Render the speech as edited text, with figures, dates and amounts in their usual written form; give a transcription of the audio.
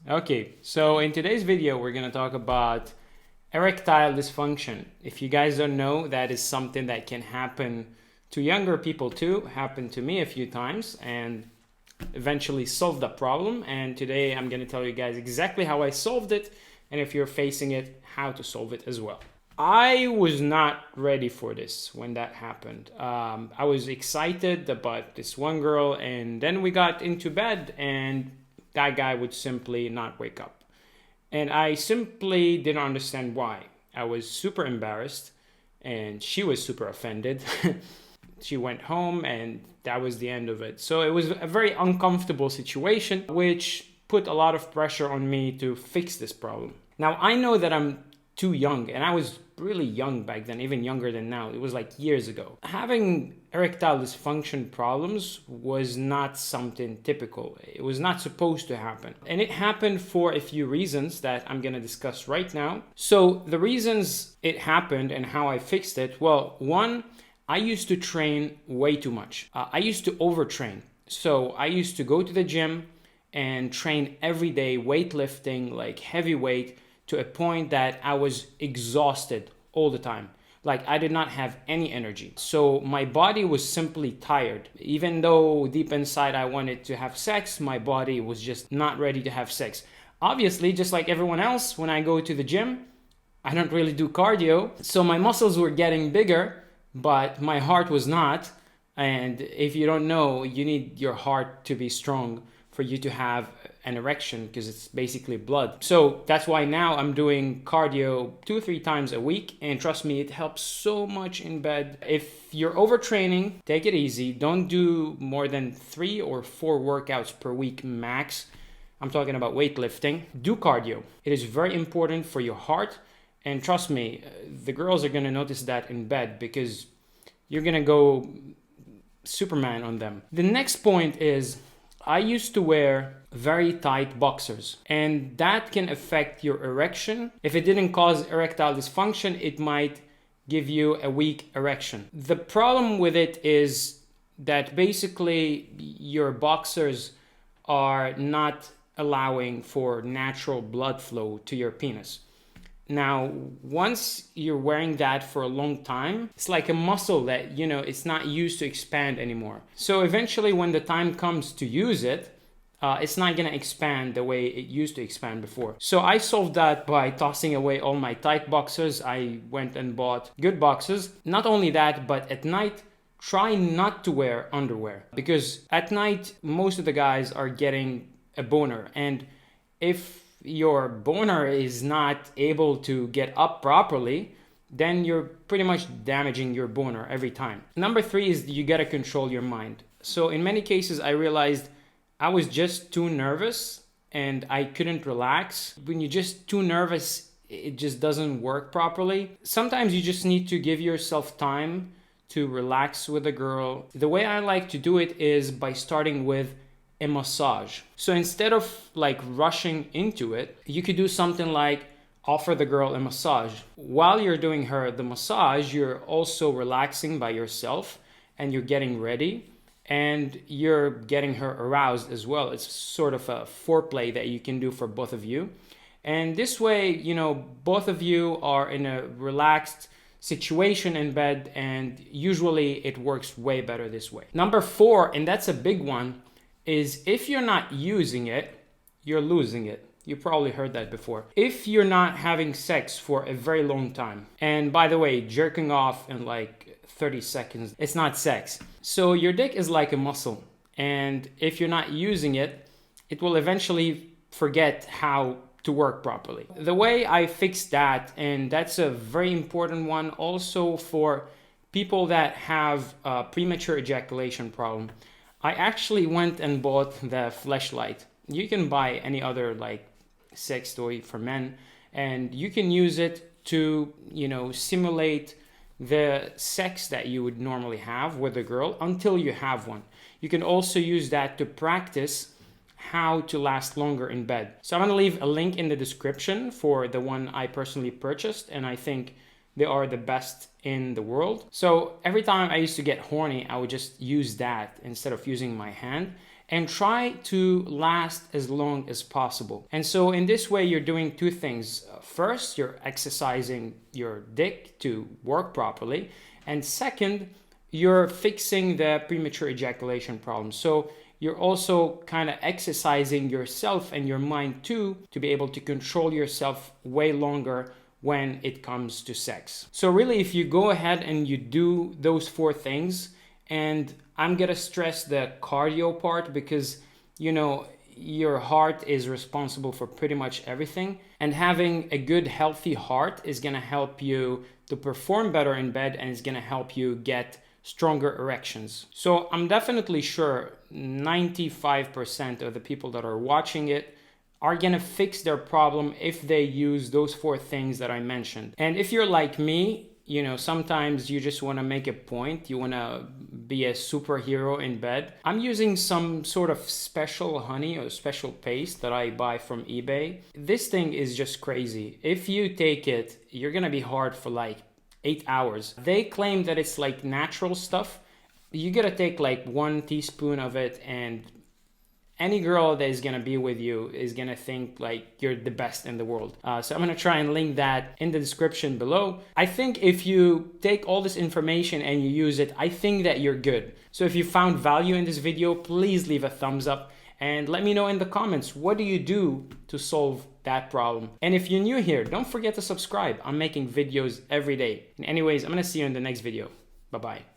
Okay, so in today's video, we're gonna talk about erectile dysfunction. If you guys don't know, that is something that can happen to younger people too. Happened to me a few times and eventually solved the problem. And today I'm gonna tell you guys exactly how I solved it, and if you're facing it, how to solve it as well. I was not ready for this when that happened. I was excited about this one girl, and then we got into bed and that guy would simply not wake up. And I simply didn't understand why. I was super embarrassed and she was super offended. She went home and that was the end of it. So it was a very uncomfortable situation, which put a lot of pressure on me to fix this problem. Now, I know that I'm too young, and I was really young back then, even younger than now. It was like years ago. Having erectile dysfunction problems was not something typical. It was not supposed to happen. And it happened for a few reasons that I'm gonna discuss right now. So the reasons it happened and how I fixed it, well, one, I used to train way too much. I used to overtrain. So I used to go to the gym and train every day, weightlifting, like heavy weight, to a point that I was exhausted all the time. Like I did not have any energy. So my body was simply tired. Even though deep inside I wanted to have sex, my body was just not ready to have sex. Obviously, just like everyone else, when I go to the gym, I don't really do cardio. So my muscles were getting bigger, but my heart was not. And if you don't know, you need your heart to be strong for you to have an erection, because it's basically blood. So that's why now I'm doing cardio 2-3 times a week, and trust me, it helps so much in bed. If you're overtraining, take it easy. Don't do more than 3 or 4 workouts per week max. I'm talking about weightlifting. Do cardio. It is very important for your heart, and trust me, the girls are gonna notice that in bed, because you're gonna go Superman on them. The next point is, I used to wear very tight boxers, and that can affect your erection. If it didn't cause erectile dysfunction, it might give you a weak erection. The problem with it is that basically your boxers are not allowing for natural blood flow to your penis. Now, once you're wearing that for a long time, it's like a muscle that, it's not used to expand anymore. So eventually when the time comes to use it, it's not gonna expand the way it used to expand before. So I solved that by tossing away all my tight boxers. I went and bought good boxers. Not only that, but at night, try not to wear underwear, because at night, most of the guys are getting a boner. And if your boner is not able to get up properly, then you're pretty much damaging your boner every time. Number 3 is you gotta control your mind. So in many cases, I realized I was just too nervous and I couldn't relax. When you're just too nervous, it just doesn't work properly. Sometimes you just need to give yourself time to relax with a girl. The way I like to do it is by starting with a massage. So instead of like rushing into it, you could do something like offer the girl a massage. While you're doing her the massage, you're also relaxing by yourself and you're getting ready and you're getting her aroused as well. It's sort of a foreplay that you can do for both of you. And this way, both of you are in a relaxed situation in bed, and usually it works way better this way. Number 4, and that's a big one, is if you're not using it, you're losing it. You probably heard that before. If you're not having sex for a very long time, and by the way, jerking off in like 30 seconds, it's not sex. So your dick is like a muscle, and if you're not using it, it will eventually forget how to work properly. The way I fixed that, and that's a very important one also for people that have a premature ejaculation problem, I actually went and bought the fleshlight. You can buy any other like sex toy for men, and you can use it to, simulate the sex that you would normally have with a girl until you have one. You can also use that to practice how to last longer in bed. So I'm gonna leave a link in the description for the one I personally purchased, and I think they are the best in the world. So every time I used to get horny, I would just use that instead of using my hand. and try to last as long as possible. And so in this way, you're doing two things. First, you're exercising your dick to work properly. And second, you're fixing the premature ejaculation problem. So you're also kind of exercising yourself and your mind too to be able to control yourself way longer when it comes to sex. So really, if you go ahead and you do those four things, and I'm gonna stress the cardio part because, you know, your heart is responsible for pretty much everything, and having a good healthy heart is gonna help you to perform better in bed, and it's gonna help you get stronger erections. So I'm definitely sure 95% of the people that are watching it are gonna fix their problem if they use those four things that I mentioned. And if you're like me, you know, sometimes you just wanna make a point, you wanna be a superhero in bed. I'm using some sort of special honey or special paste that I buy from eBay. This thing is just crazy. If you take it, you're gonna be hard for like 8 hours. They claim that it's like natural stuff. You gotta take like 1 teaspoon of it, and any girl that is gonna be with you is gonna think like you're the best in the world. So I'm gonna try and link that in the description below. I think if you take all this information and you use it, I think that you're good. So if you found value in this video, please leave a thumbs up and let me know in the comments, what do you do to solve that problem? And if you're new here, don't forget to subscribe. I'm making videos every day. And anyways, I'm gonna see you in the next video. Bye-bye.